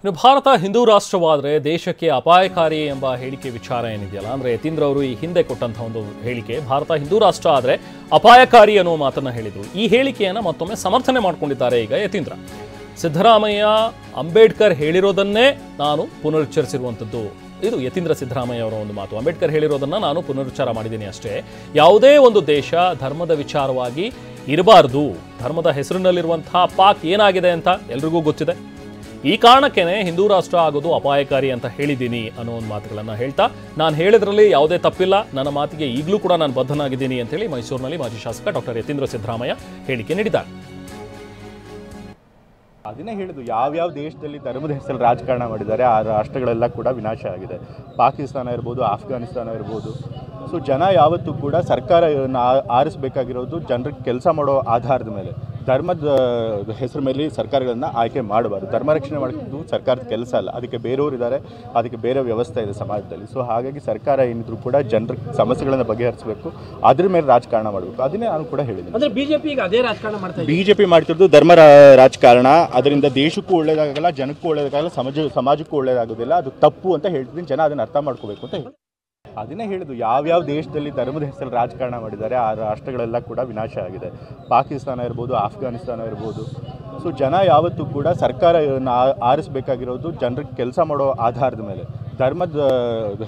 ಇನ್ನು ಭಾರತ ಹಿಂದೂ ರಾಷ್ಟ್ರವಾದರೆ ದೇಶಕ್ಕೆ ಅಪಾಯಕಾರಿ ಎಂಬ ಹೇಳಿಕೆ ವಿಚಾರ ಏನಿದೆಯಲ್ಲ, ಅಂದರೆ ಯತೀಂದ್ರ ಅವರು ಈ ಹಿಂದೆ ಕೊಟ್ಟಂತಹ ಒಂದು ಹೇಳಿಕೆ, ಭಾರತ ಹಿಂದೂ ರಾಷ್ಟ್ರ ಆದರೆ ಅಪಾಯಕಾರಿ ಅನ್ನೋ ಮಾತನ್ನು ಹೇಳಿದರು. ಈ ಹೇಳಿಕೆಯನ್ನು ಮತ್ತೊಮ್ಮೆ ಸಮರ್ಥನೆ ಮಾಡಿಕೊಂಡಿದ್ದಾರೆ ಈಗ ಯತೀಂದ್ರ. ಸಿದ್ದರಾಮಯ್ಯ ಅಂಬೇಡ್ಕರ್ ಹೇಳಿರೋದನ್ನೇ ನಾನು ಪುನರುಚ್ಚರಿಸಿರುವಂಥದ್ದು. ಇದು ಯತೀಂದ್ರ ಸಿದ್ದರಾಮಯ್ಯ ಅವರ ಒಂದು ಮಾತು. ಅಂಬೇಡ್ಕರ್ ಹೇಳಿರೋದನ್ನು ನಾನು ಪುನರುಚ್ಚಾರ ಮಾಡಿದ್ದೀನಿ ಅಷ್ಟೇ. ಯಾವುದೇ ಒಂದು ದೇಶ ಧರ್ಮದ ವಿಚಾರವಾಗಿ ಇರಬಾರ್ದು. ಧರ್ಮದ ಹೆಸರಿನಲ್ಲಿರುವಂತಹ ಪಾಕ್ ಏನಾಗಿದೆ ಅಂತ ಎಲ್ರಿಗೂ ಗೊತ್ತಿದೆ. ಈ ಕಾರಣಕ್ಕೇನೆ ಹಿಂದೂ ರಾಷ್ಟ್ರ ಆಗೋದು ಅಪಾಯಕಾರಿ ಅಂತ ಹೇಳಿದ್ದೀನಿ ಅನ್ನೋ ಒಂದು ಮಾತುಗಳನ್ನು ಹೇಳ್ತಾ, ನಾನು ಹೇಳಿದ್ರಲ್ಲಿ ಯಾವುದೇ ತಪ್ಪಿಲ್ಲ, ನನ್ನ ಮಾತಿಗೆ ಈಗಲೂ ಕೂಡ ನಾನು ಬದ್ಧನಾಗಿದ್ದೀನಿ ಅಂತೇಳಿ ಮೈಸೂರಿನಲ್ಲಿ ಮಾಜಿ ಶಾಸಕ ಡಾಕ್ಟರ್ ಯತೀಂದ್ರ ಸಿದ್ದರಾಮಯ್ಯ ಹೇಳಿಕೆ ನೀಡಿದ್ದಾರೆ. ಅದನ್ನೇ ಹೇಳಿದ್ದು, ಯಾವ್ಯಾವ ದೇಶದಲ್ಲಿ ಧರ್ಮದ ಹೆಸರಲ್ಲಿ ರಾಜಕಾರಣ ಮಾಡಿದ್ದಾರೆ ಆ ರಾಷ್ಟ್ರಗಳೆಲ್ಲ ಕೂಡ ವಿನಾಶ ಆಗಿದೆ. ಪಾಕಿಸ್ತಾನ ಇರ್ಬೋದು, ಆಫ್ಘಾನಿಸ್ತಾನ ಇರ್ಬೋದು. ಸೊ ಜನ ಯಾವತ್ತೂ ಕೂಡ ಸರ್ಕಾರ ಆರಿಸಬೇಕಾಗಿರೋದು ಜನರಿಗೆ ಕೆಲಸ ಮಾಡೋ ಆಧಾರದ ಮೇಲೆ, ಧರ್ಮದ ಹೆಸರು ಮೇಲೆ ಸರ್ಕಾರಗಳನ್ನು ಆಯ್ಕೆ ಮಾಡಬಾರ್ದು. ಧರ್ಮ ರಕ್ಷಣೆ ಮಾಡೋದು ಸರ್ಕಾರದ ಕೆಲಸ ಅಲ್ಲ, ಅದಕ್ಕೆ ಬೇರೆಯವರು ಇದ್ದಾರೆ, ಅದಕ್ಕೆ ಬೇರೆ ವ್ಯವಸ್ಥೆ ಇದೆ ಸಮಾಜದಲ್ಲಿ. ಸೊ ಹಾಗಾಗಿ ಸರ್ಕಾರ ಏನಿದ್ರು ಕೂಡ ಜನರ ಸಮಸ್ಯೆಗಳನ್ನು ಬಗೆಹರಿಸಬೇಕು, ಅದ್ರ ಮೇಲೆ ರಾಜಕಾರಣ ಮಾಡಬೇಕು. ಅದನ್ನೇ ನಾನು ಕೂಡ ಹೇಳಿದ್ದೀನಿ. ಅಂದರೆ ಬಿಜೆಪಿ ಮಾಡ್ತಿರೋದು ಧರ್ಮ ರಾಜಕಾರಣ. ಅದರಿಂದ ದೇಶಕ್ಕೂ ಒಳ್ಳೇದಾಗಲ್ಲ, ಜನಕ್ಕೂ ಒಳ್ಳೇದಾಗಲ್ಲ, ಸಮಾಜಕ್ಕೂ ಒಳ್ಳೇದಾಗೋದಿಲ್ಲ. ಅದು ತಪ್ಪು ಅಂತ ಹೇಳ್ತಿದ್ದೀನಿ. ಜನ ಅದನ್ನು ಅರ್ಥ ಮಾಡ್ಕೋಬೇಕು ಅಂತ ಹೇಳಿ ಅದನ್ನೇ ಹೇಳಿದ್ದು, ಯಾವ್ಯಾವ ದೇಶದಲ್ಲಿ ಧರ್ಮದ ಹೆಸರಲ್ಲಿ ರಾಜಕಾರಣ ಮಾಡಿದ್ದಾರೆ ಆ ರಾಷ್ಟ್ರಗಳೆಲ್ಲ ಕೂಡ ವಿನಾಶ ಆಗಿದೆ. ಪಾಕಿಸ್ತಾನ ಇರ್ಬೋದು, ಆಫ್ಘಾನಿಸ್ತಾನ ಇರ್ಬೋದು. ಸೊ ಜನ ಯಾವತ್ತೂ ಕೂಡ ಸರ್ಕಾರ ಆರಿಸಬೇಕಾಗಿರೋದು ಜನರಿಗೆ ಕೆಲಸ ಮಾಡೋ ಆಧಾರದ ಮೇಲೆ, ಧರ್ಮದ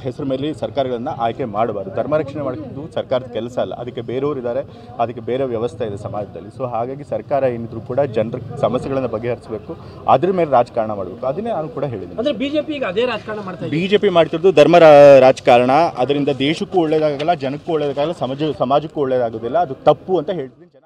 ಹೆಸರು ಮೇಲೆ ಸರ್ಕಾರಗಳನ್ನು ಆಯ್ಕೆ ಮಾಡಬಾರ್ದು. ಧರ್ಮ ರಕ್ಷಣೆ ಮಾಡೋದು ಸರ್ಕಾರದ ಕೆಲಸ ಅಲ್ಲ, ಅದಕ್ಕೆ ಬೇರೆಯವರು ಇದ್ದಾರೆ, ಅದಕ್ಕೆ ಬೇರೆ ವ್ಯವಸ್ಥೆ ಇದೆ ಸಮಾಜದಲ್ಲಿ. ಸೊ ಹಾಗಾಗಿ ಸರ್ಕಾರ ಏನಿದ್ರು ಕೂಡ ಜನರ ಸಮಸ್ಯೆಗಳನ್ನು ಬಗೆಹರಿಸಬೇಕು, ಅದ್ರ ಮೇಲೆ ರಾಜಕಾರಣ ಮಾಡಬೇಕು. ಅದನ್ನೇ ನಾನು ಕೂಡ ಹೇಳಿದ್ದೀನಿ. ಅಂದರೆ ಬಿಜೆಪಿ ಮಾಡ್ತಿರೋದು ಧರ್ಮ ರಾಜಕಾರಣ. ಅದರಿಂದ ದೇಶಕ್ಕೂ ಒಳ್ಳೇದಾಗಲ್ಲ, ಜನಕ್ಕೂ ಒಳ್ಳೇದಾಗಲ್ಲ, ಸಮಾಜಕ್ಕೂ ಒಳ್ಳೇದಾಗೋದಿಲ್ಲ. ಅದು ತಪ್ಪು ಅಂತ ಹೇಳ್ತೀನಿ. ಜನ